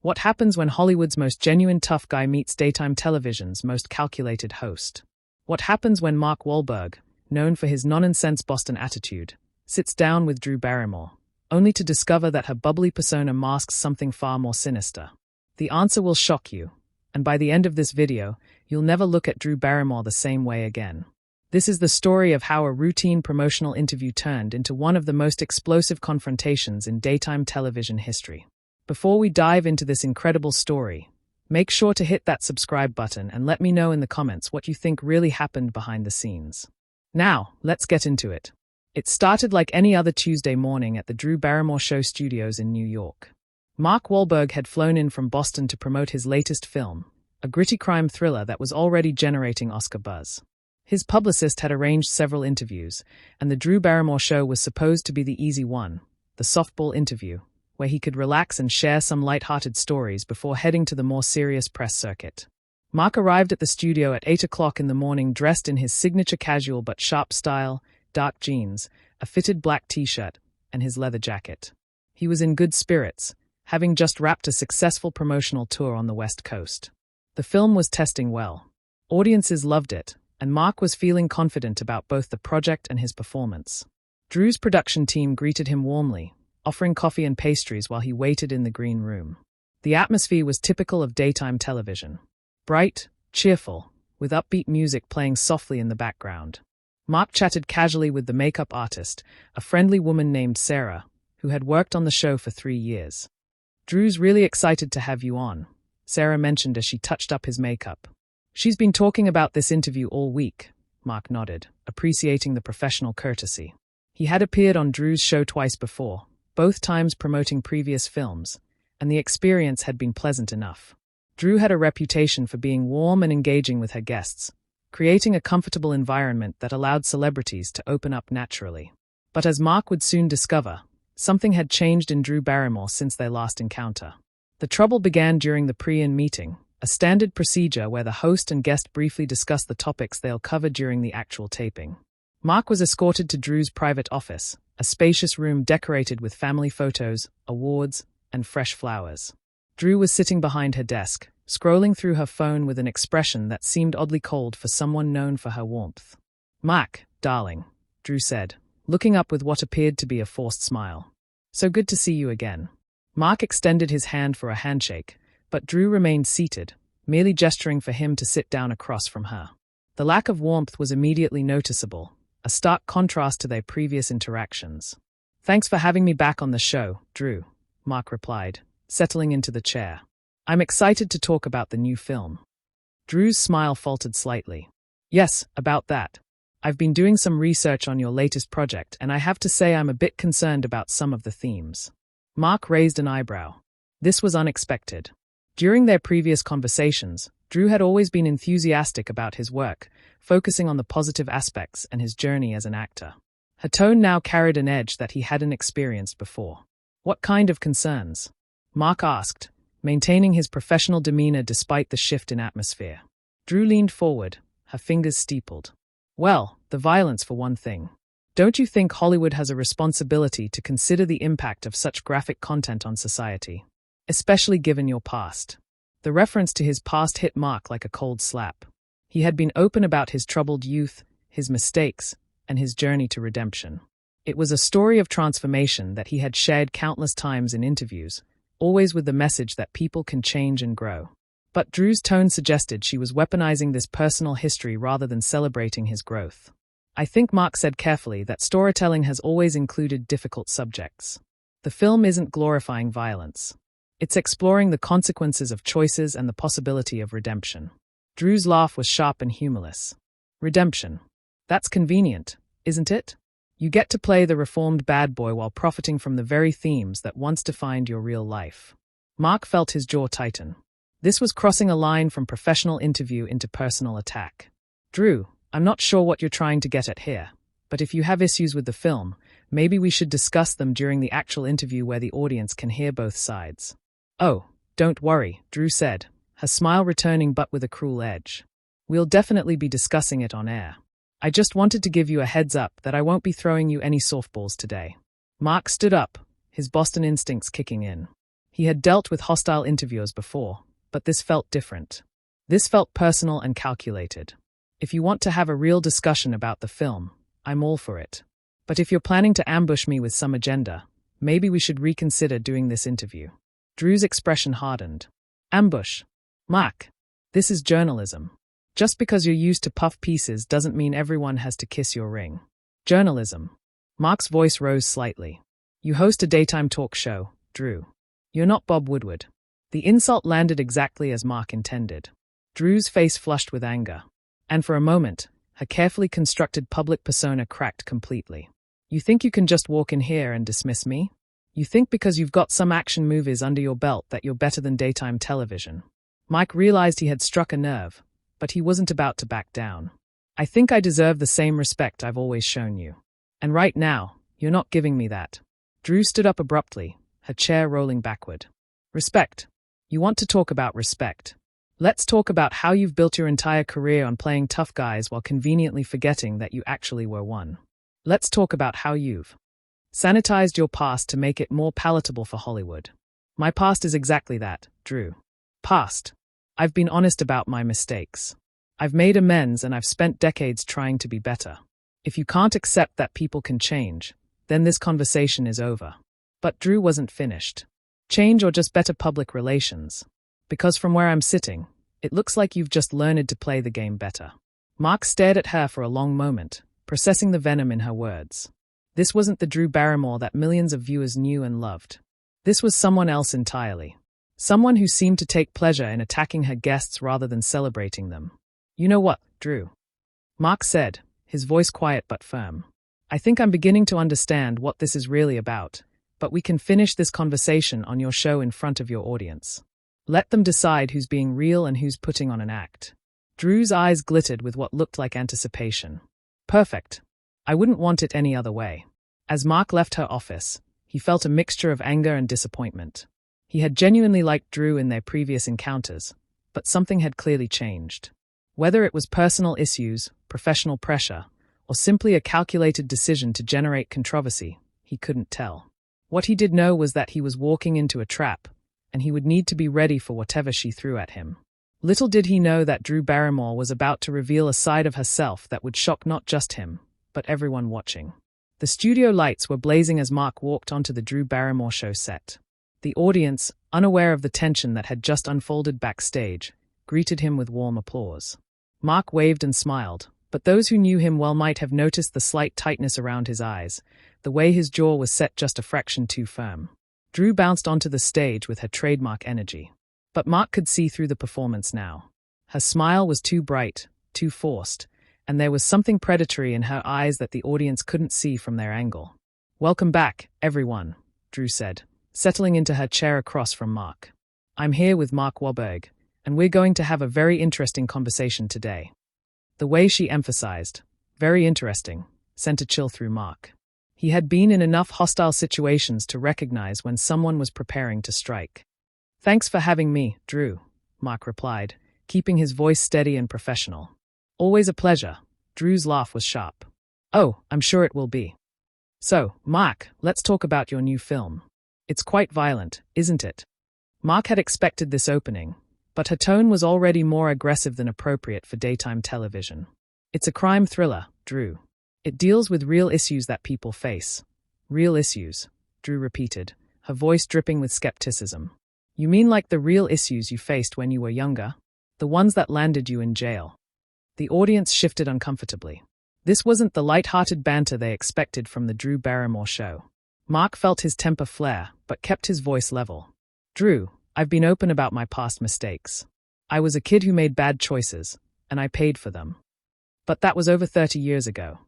What happens when Hollywood's most genuine tough guy meets daytime television's most calculated host? What happens when Mark Wahlberg, known for his nonsense Boston attitude, sits down with Drew Barrymore, only to discover that her bubbly persona masks something far more sinister? The answer will shock you, and by the end of this video, you'll never look at Drew Barrymore the same way again. This is the story of how a routine promotional interview turned into one of the most explosive confrontations in daytime television history. Before we dive into this incredible story, make sure to hit that subscribe button and let me know in the comments what you think really happened behind the scenes. Now, let's get into it. It started like any other Tuesday morning at the Drew Barrymore Show studios in New York. Mark Wahlberg had flown in from Boston to promote his latest film, a gritty crime thriller that was already generating Oscar buzz. His publicist had arranged several interviews, and the Drew Barrymore Show was supposed to be the easy one, the softball interview, where he could relax and share some light-hearted stories before heading to the more serious press circuit. Mark arrived at the studio at 8 o'clock in the morning dressed in his signature casual but sharp style, dark jeans, a fitted black t-shirt, and his leather jacket. He was in good spirits, having just wrapped a successful promotional tour on the West Coast. The film was testing well. Audiences loved it, and Mark was feeling confident about both the project and his performance. Drew's production team greeted him warmly, offering coffee and pastries while he waited in the green room. The atmosphere was typical of daytime television. Bright, cheerful, with upbeat music playing softly in the background. Mark chatted casually with the makeup artist, a friendly woman named Sarah, who had worked on the show for 3 years. "Drew's really excited to have you on," Sarah mentioned as she touched up his makeup. "She's been talking about this interview all week," Mark nodded, appreciating the professional courtesy. He had appeared on Drew's show twice before, both times promoting previous films, and the experience had been pleasant enough. Drew had a reputation for being warm and engaging with her guests, creating a comfortable environment that allowed celebrities to open up naturally. But as Mark would soon discover, something had changed in Drew Barrymore since their last encounter. The trouble began during the pre-in meeting, a standard procedure where the host and guest briefly discuss the topics they'll cover during the actual taping. Mark was escorted to Drew's private office, a spacious room decorated with family photos, awards, and fresh flowers. Drew was sitting behind her desk, scrolling through her phone with an expression that seemed oddly cold for someone known for her warmth. "Mark, darling," Drew said, looking up with what appeared to be a forced smile. "So good to see you again." Mark extended his hand for a handshake, but Drew remained seated, merely gesturing for him to sit down across from her. The lack of warmth was immediately noticeable, a stark contrast to their previous interactions. "Thanks for having me back on the show, Drew," Mark replied, settling into the chair. "I'm excited to talk about the new film." Drew's smile faltered slightly. "Yes, about that. I've been doing some research on your latest project, and I have to say I'm a bit concerned about some of the themes." Mark raised an eyebrow. This was unexpected. During their previous conversations, Drew had always been enthusiastic about his work, focusing on the positive aspects and his journey as an actor. Her tone now carried an edge that he hadn't experienced before. "What kind of concerns?" Mark asked, maintaining his professional demeanor despite the shift in atmosphere. Drew leaned forward, her fingers steepled. "Well, the violence for one thing. Don't you think Hollywood has a responsibility to consider the impact of such graphic content on society? Especially given your past." The reference to his past hit Mark like a cold slap. He had been open about his troubled youth, his mistakes, and his journey to redemption. It was a story of transformation that he had shared countless times in interviews, always with the message that people can change and grow. But Drew's tone suggested she was weaponizing this personal history rather than celebrating his growth. "I think," Mark said carefully, "that storytelling has always included difficult subjects. The film isn't glorifying violence. It's exploring the consequences of choices and the possibility of redemption." Drew's laugh was sharp and humorless. "Redemption. That's convenient, isn't it? You get to play the reformed bad boy while profiting from the very themes that once defined your real life." Mark felt his jaw tighten. This was crossing a line from professional interview into personal attack. "Drew, I'm not sure what you're trying to get at here, but if you have issues with the film, maybe we should discuss them during the actual interview where the audience can hear both sides." "Oh, don't worry," Drew said, her smile returning but with a cruel edge. "We'll definitely be discussing it on air. I just wanted to give you a heads up that I won't be throwing you any softballs today." Mark stood up, his Boston instincts kicking in. He had dealt with hostile interviewers before, but this felt different. This felt personal and calculated. If you want to have a real discussion about the film, I'm all for it. But if you're planning to ambush me with some agenda, maybe we should reconsider doing this interview. Drew's expression hardened. Ambush. Mark. This is journalism. Just because you're used to puff pieces doesn't mean everyone has to kiss your ring. Journalism. Mark's voice rose slightly. You host a daytime talk show, Drew. You're not Bob Woodward. The insult landed exactly as Mark intended. Drew's face flushed with anger. And for a moment, her carefully constructed public persona cracked completely. You think you can just walk in here and dismiss me? You think because you've got some action movies under your belt that you're better than daytime television? Mike realized he had struck a nerve, but he wasn't about to back down. I think I deserve the same respect I've always shown you. And right now, you're not giving me that. Drew stood up abruptly, her chair rolling backward. Respect. You want to talk about respect. Let's talk about how you've built your entire career on playing tough guys while conveniently forgetting that you actually were one. Let's talk about how you've sanitized your past to make it more palatable for Hollywood. My past is exactly that, Drew. Past. I've been honest about my mistakes. I've made amends and I've spent decades trying to be better. If you can't accept that people can change, then this conversation is over. But Drew wasn't finished. Change or just better public relations? Because from where I'm sitting, it looks like you've just learned to play the game better. Mark stared at her for a long moment, processing the venom in her words. This wasn't the Drew Barrymore that millions of viewers knew and loved. This was someone else entirely. Someone who seemed to take pleasure in attacking her guests rather than celebrating them. You know what, Drew? Mark said, his voice quiet but firm. I think I'm beginning to understand what this is really about, but we can finish this conversation on your show in front of your audience. Let them decide who's being real and who's putting on an act. Drew's eyes glittered with what looked like anticipation. Perfect. I wouldn't want it any other way. As Mark left her office, he felt a mixture of anger and disappointment. He had genuinely liked Drew in their previous encounters, but something had clearly changed. Whether it was personal issues, professional pressure, or simply a calculated decision to generate controversy, he couldn't tell. What he did know was that he was walking into a trap, and he would need to be ready for whatever she threw at him. Little did he know that Drew Barrymore was about to reveal a side of herself that would shock not just him, but everyone watching. The studio lights were blazing as Mark walked onto the Drew Barrymore Show set. The audience, unaware of the tension that had just unfolded backstage, greeted him with warm applause. Mark waved and smiled, but those who knew him well might have noticed the slight tightness around his eyes, the way his jaw was set just a fraction too firm. Drew bounced onto the stage with her trademark energy. But Mark could see through the performance now. Her smile was too bright, too forced, and there was something predatory in her eyes that the audience couldn't see from their angle. Welcome back, everyone, Drew said, settling into her chair across from Mark. I'm here with Mark Wahlberg, and we're going to have a very interesting conversation today. The way she emphasized, very interesting, sent a chill through Mark. He had been in enough hostile situations to recognize when someone was preparing to strike. Thanks for having me, Drew, Mark replied, keeping his voice steady and professional. Always a pleasure. Drew's laugh was sharp. Oh, I'm sure it will be. So, Mark, let's talk about your new film. It's quite violent, isn't it? Mark had expected this opening, but her tone was already more aggressive than appropriate for daytime television. It's a crime thriller, Drew. It deals with real issues that people face. Real issues, Drew repeated, her voice dripping with skepticism. You mean like the real issues you faced when you were younger? The ones that landed you in jail? The audience shifted uncomfortably. This wasn't the light-hearted banter they expected from the Drew Barrymore Show. Mark felt his temper flare, but kept his voice level. Drew, I've been open about my past mistakes. I was a kid who made bad choices, and I paid for them. But that was over 30 years ago.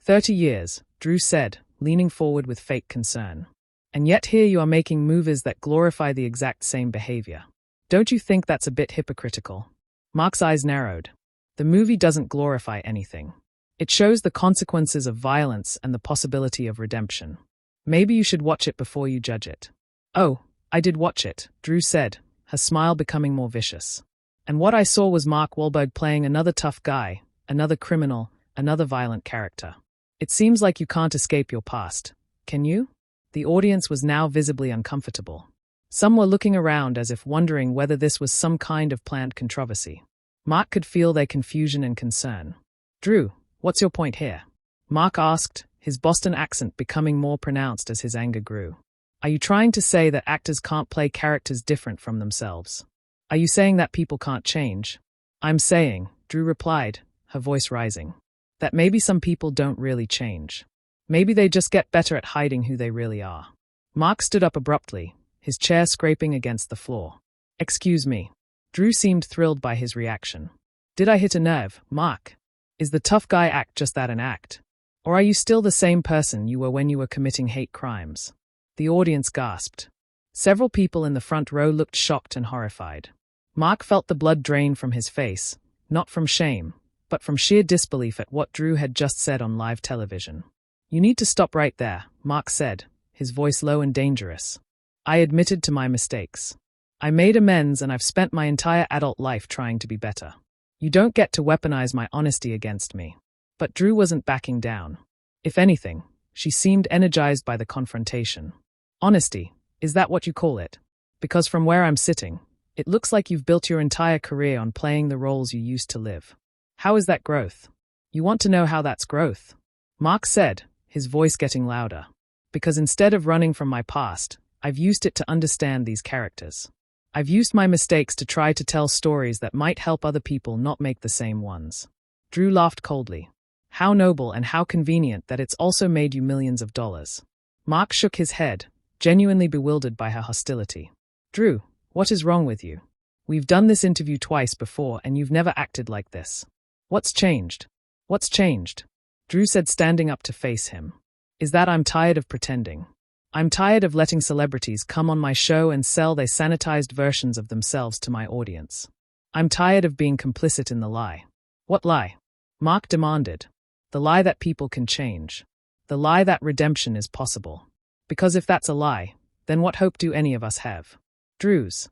30 years, Drew said, leaning forward with fake concern. And yet here you are making movies that glorify the exact same behavior. Don't you think that's a bit hypocritical? Mark's eyes narrowed. The movie doesn't glorify anything. It shows the consequences of violence and the possibility of redemption. Maybe you should watch it before you judge it. Oh, I did watch it, Drew said, her smile becoming more vicious. And what I saw was Mark Wahlberg playing another tough guy, another criminal, another violent character. It seems like you can't escape your past. Can you? The audience was now visibly uncomfortable. Some were looking around as if wondering whether this was some kind of planned controversy. Mark could feel their confusion and concern. "Drew, what's your point here?" Mark asked, his Boston accent becoming more pronounced as his anger grew. "Are you trying to say that actors can't play characters different from themselves? Are you saying that people can't change?" "I'm saying," Drew replied, her voice rising, "that maybe some people don't really change. Maybe they just get better at hiding who they really are." Mark stood up abruptly, his chair scraping against the floor. "Excuse me." Drew seemed thrilled by his reaction. "Did I hit a nerve, Mark? Is the tough guy act just that, an act? Or are you still the same person you were when you were committing hate crimes?" The audience gasped. Several people in the front row looked shocked and horrified. Mark felt the blood drain from his face, not from shame, but from sheer disbelief at what Drew had just said on live television. "You need to stop right there," Mark said, his voice low and dangerous. "I admitted to my mistakes. I made amends, and I've spent my entire adult life trying to be better. You don't get to weaponize my honesty against me." But Drew wasn't backing down. If anything, she seemed energized by the confrontation. "Honesty, is that what you call it? Because from where I'm sitting, it looks like you've built your entire career on playing the roles you used to live. How is that growth? You want to know how that's growth?" Mark said, his voice getting louder. "Because instead of running from my past, I've used it to understand these characters. I've used my mistakes to try to tell stories that might help other people not make the same ones." Drew laughed coldly. "How noble and how convenient that it's also made you millions of dollars." Mark shook his head, genuinely bewildered by her hostility. "Drew, what is wrong with you? We've done this interview twice before and you've never acted like this. What's changed?" "What's changed?" Drew said, standing up to face him. "Is that I'm tired of pretending. I'm tired of letting celebrities come on my show and sell their sanitized versions of themselves to my audience. I'm tired of being complicit in the lie." "What lie?" Mark demanded. "The lie that people can change. The lie that redemption is possible. Because if that's a lie, then what hope do any of us have?" Drew's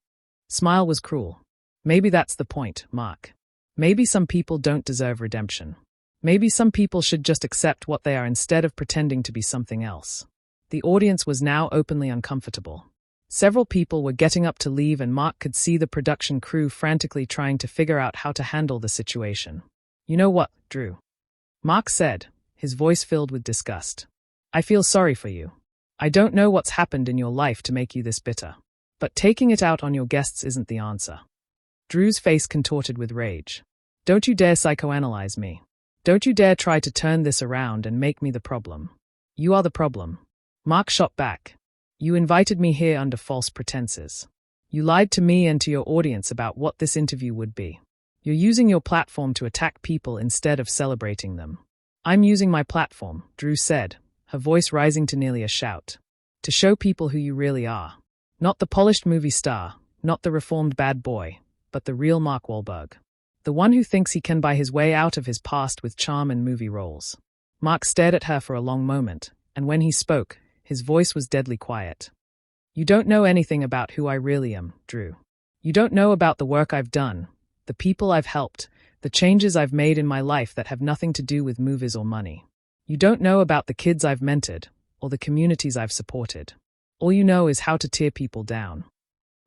smile was cruel. "Maybe that's the point, Mark. Maybe some people don't deserve redemption. Maybe some people should just accept what they are instead of pretending to be something else." The audience was now openly uncomfortable. Several people were getting up to leave, and Mark could see the production crew frantically trying to figure out how to handle the situation. "You know what, Drew?" Mark said, his voice filled with disgust. "I feel sorry for you. I don't know what's happened in your life to make you this bitter. But taking it out on your guests isn't the answer." Drew's face contorted with rage. "Don't you dare psychoanalyze me. Don't you dare try to turn this around and make me the problem. You are the problem." Mark shot back. "You invited me here under false pretenses. You lied to me and to your audience about what this interview would be. You're using your platform to attack people instead of celebrating them." "I'm using my platform," Drew said, her voice rising to nearly a shout, "to show people who you really are. Not the polished movie star, not the reformed bad boy, but the real Mark Wahlberg. The one who thinks he can buy his way out of his past with charm and movie roles." Mark stared at her for a long moment, and when he spoke, his voice was deadly quiet. "You don't know anything about who I really am, Drew. You don't know about the work I've done, the people I've helped, the changes I've made in my life that have nothing to do with movies or money. You don't know about the kids I've mentored, or the communities I've supported. All you know is how to tear people down."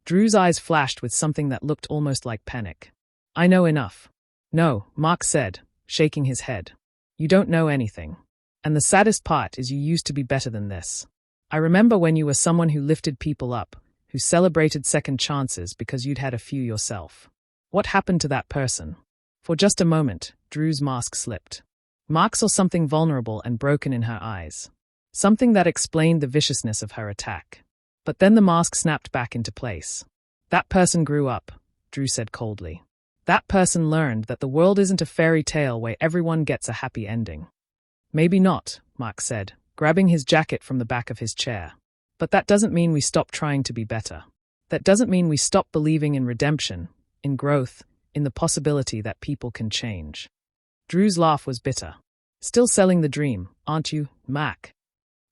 Drew's eyes flashed with something that looked almost like panic. "I know enough." "No," Mark said, shaking his head. "You don't know anything. And the saddest part is you used to be better than this. I remember when you were someone who lifted people up, who celebrated second chances because you'd had a few yourself. What happened to that person?" For just a moment, Drew's mask slipped. Mark saw something vulnerable and broken in her eyes. Something that explained the viciousness of her attack. But then the mask snapped back into place. "That person grew up," Drew said coldly. "That person learned that the world isn't a fairy tale where everyone gets a happy ending." "Maybe not," Mark said, grabbing his jacket from the back of his chair. "But that doesn't mean we stop trying to be better. That doesn't mean we stop believing in redemption, in growth, in the possibility that people can change." Drew's laugh was bitter. "Still selling the dream, aren't you, Mark?"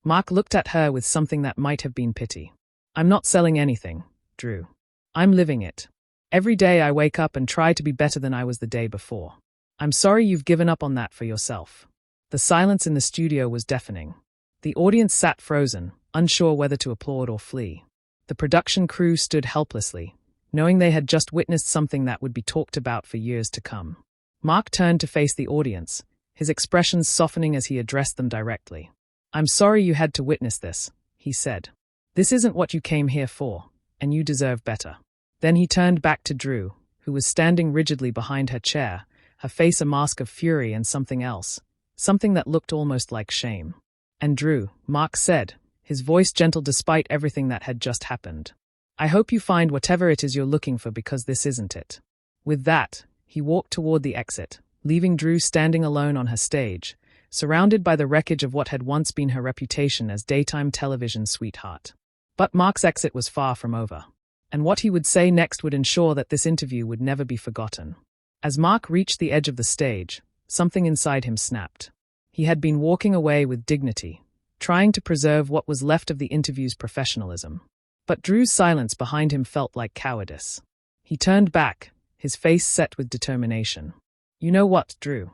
Mark looked at her with something that might have been pity. "I'm not selling anything, Drew. I'm living it. Every day I wake up and try to be better than I was the day before. I'm sorry you've given up on that for yourself." The silence in the studio was deafening. The audience sat frozen, unsure whether to applaud or flee. The production crew stood helplessly, knowing they had just witnessed something that would be talked about for years to come. Mark turned to face the audience, his expressions softening as he addressed them directly. "I'm sorry you had to witness this," he said. "This isn't what you came here for, and you deserve better." Then he turned back to Drew, who was standing rigidly behind her chair, her face a mask of fury and something else, something that looked almost like shame. "And Drew," Mark said, his voice gentle despite everything that had just happened, "I hope you find whatever it is you're looking for, because this isn't it." With that, he walked toward the exit, leaving Drew standing alone on her stage, surrounded by the wreckage of what had once been her reputation as daytime television's sweetheart. But Mark's exit was far from over, and what he would say next would ensure that this interview would never be forgotten. As Mark reached the edge of the stage, something inside him snapped. He had been walking away with dignity, trying to preserve what was left of the interview's professionalism. But Drew's silence behind him felt like cowardice. He turned back, his face set with determination. "You know what, Drew?"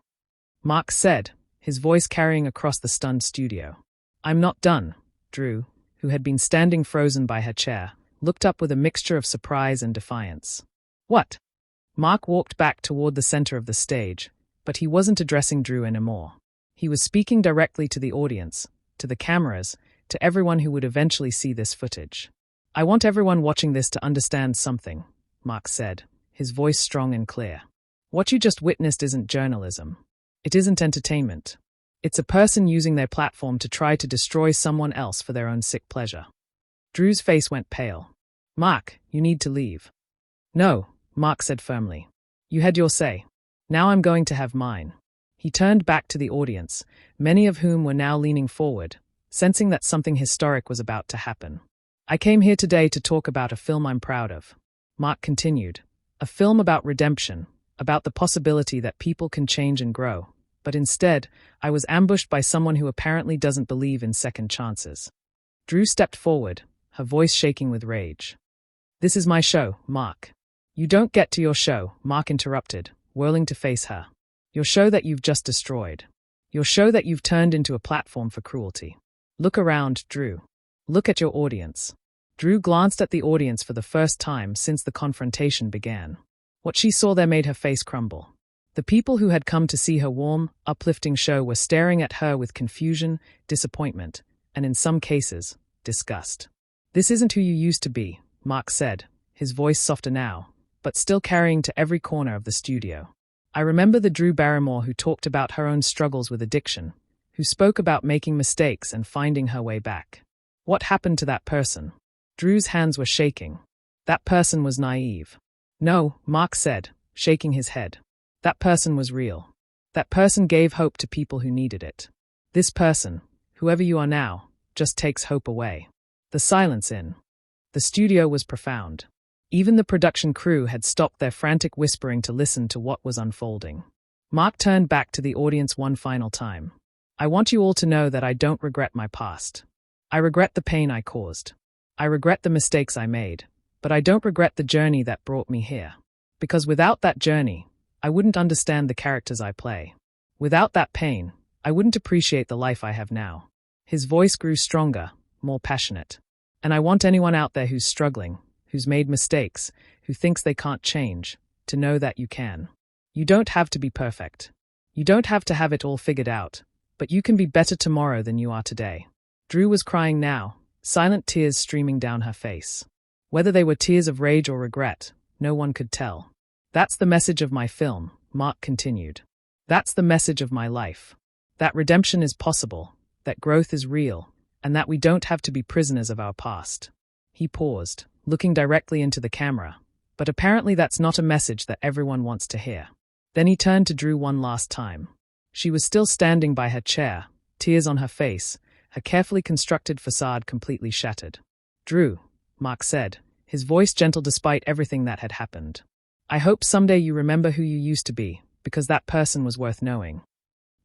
Mark said, his voice carrying across the stunned studio. "I'm not done." Drew, who had been standing frozen by her chair, looked up with a mixture of surprise and defiance. "What?" Mark walked back toward the center of the stage, but he wasn't addressing Drew anymore. He was speaking directly to the audience, to the cameras, to everyone who would eventually see this footage. "I want everyone watching this to understand something," Mark said, his voice strong and clear. "What you just witnessed isn't journalism. It isn't entertainment. It's a person using their platform to try to destroy someone else for their own sick pleasure." Drew's face went pale. "Mark, you need to leave." "No," Mark said firmly. "You had your say. Now I'm going to have mine." He turned back to the audience, many of whom were now leaning forward, sensing that something historic was about to happen. "I came here today to talk about a film I'm proud of," Mark continued. "A film about redemption, about the possibility that people can change and grow. But instead, I was ambushed by someone who apparently doesn't believe in second chances." Drew stepped forward, her voice shaking with rage. "This is my show, Mark." "You don't get to your show," Mark interrupted, whirling to face her. "Your show that you've just destroyed. Your show that you've turned into a platform for cruelty. Look around, Drew. Look at your audience." Drew glanced at the audience for the first time since the confrontation began. What she saw there made her face crumble. The people who had come to see her warm, uplifting show were staring at her with confusion, disappointment, and in some cases, disgust. "This isn't who you used to be," Mark said, his voice softer now, but still carrying to every corner of the studio. "I remember the Drew Barrymore who talked about her own struggles with addiction, who spoke about making mistakes and finding her way back. What happened to that person?" Drew's hands were shaking. "That person was naive." "No," Mark said, shaking his head. "That person was real. That person gave hope to people who needed it. This person, whoever you are now, just takes hope away." The silence in the studio was profound. Even the production crew had stopped their frantic whispering to listen to what was unfolding. Mark turned back to the audience one final time. "I want you all to know that I don't regret my past. I regret the pain I caused. I regret the mistakes I made, but I don't regret the journey that brought me here. Because without that journey, I wouldn't understand the characters I play. Without that pain, I wouldn't appreciate the life I have now." His voice grew stronger, more passionate. "And I want anyone out there who's struggling, who's made mistakes, who thinks they can't change, to know that you can. You don't have to be perfect. You don't have to have it all figured out, but you can be better tomorrow than you are today." Drew was crying now, silent tears streaming down her face. Whether they were tears of rage or regret, no one could tell. "That's the message of my film," Mark continued. "That's the message of my life. That redemption is possible, that growth is real, and that we don't have to be prisoners of our past." He paused, looking directly into the camera, but apparently that's not a message that everyone wants to hear. Then he turned to Drew one last time. She was still standing by her chair, tears on her face, her carefully constructed facade completely shattered. "Drew," Mark said, his voice gentle despite everything that had happened. "I hope someday you remember who you used to be, because that person was worth knowing."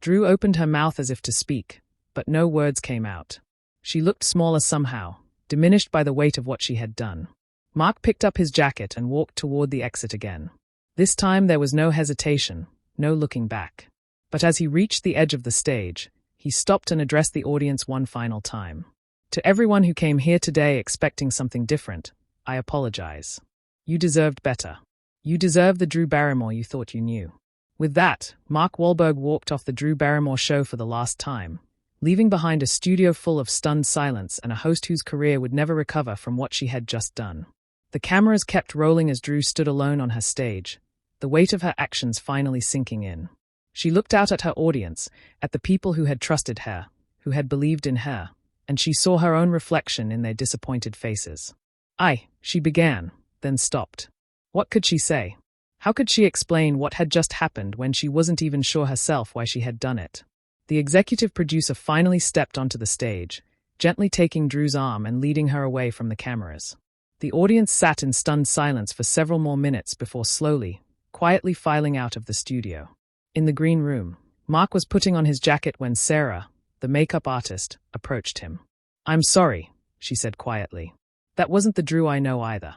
Drew opened her mouth as if to speak, but no words came out. She looked smaller somehow, diminished by the weight of what she had done. Mark picked up his jacket and walked toward the exit again. This time there was no hesitation, no looking back. But as he reached the edge of the stage, he stopped and addressed the audience one final time. To everyone who came here today expecting something different, I apologize. You deserved better. You deserve the Drew Barrymore you thought you knew. With that, Mark Wahlberg walked off the Drew Barrymore Show for the last time, leaving behind a studio full of stunned silence and a host whose career would never recover from what she had just done. The cameras kept rolling as Drew stood alone on her stage, the weight of her actions finally sinking in. She looked out at her audience, at the people who had trusted her, who had believed in her, and she saw her own reflection in their disappointed faces. She began, then stopped. What could she say? How could she explain what had just happened when she wasn't even sure herself why she had done it? The executive producer finally stepped onto the stage, gently taking Drew's arm and leading her away from the cameras. The audience sat in stunned silence for several more minutes before slowly, quietly filing out of the studio. In the green room, Mark was putting on his jacket when Sarah, the makeup artist, approached him. "I'm sorry," she said quietly. "That wasn't the Drew I know either."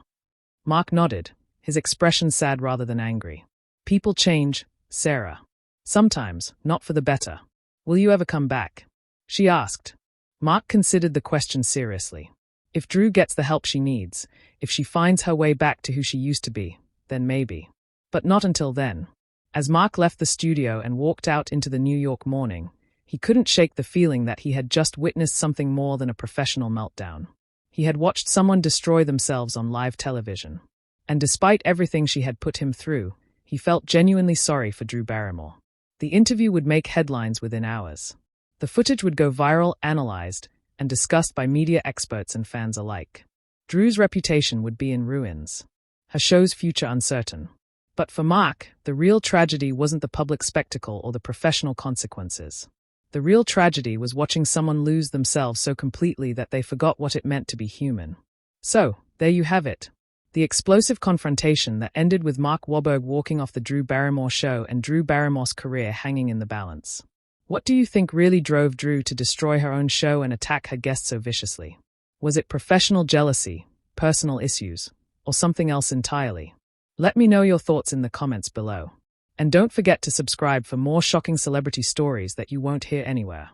Mark nodded, his expression sad rather than angry. "People change, Sarah. Sometimes, not for the better. Will you ever come back?" she asked. Mark considered the question seriously. If Drew gets the help she needs, if she finds her way back to who she used to be, then maybe. But not until then. As Mark left the studio and walked out into the New York morning, he couldn't shake the feeling that he had just witnessed something more than a professional meltdown. He had watched someone destroy themselves on live television. And despite everything she had put him through, he felt genuinely sorry for Drew Barrymore. The interview would make headlines within hours. The footage would go viral, analyzed, and discussed by media experts and fans alike. Drew's reputation would be in ruins. Her show's future uncertain. But for Mark, the real tragedy wasn't the public spectacle or the professional consequences. The real tragedy was watching someone lose themselves so completely that they forgot what it meant to be human. So, there you have it. The explosive confrontation that ended with Mark Wahlberg walking off the Drew Barrymore Show and Drew Barrymore's career hanging in the balance. What do you think really drove Drew to destroy her own show and attack her guests so viciously? Was it professional jealousy, personal issues, or something else entirely? Let me know your thoughts in the comments below. And don't forget to subscribe for more shocking celebrity stories that you won't hear anywhere.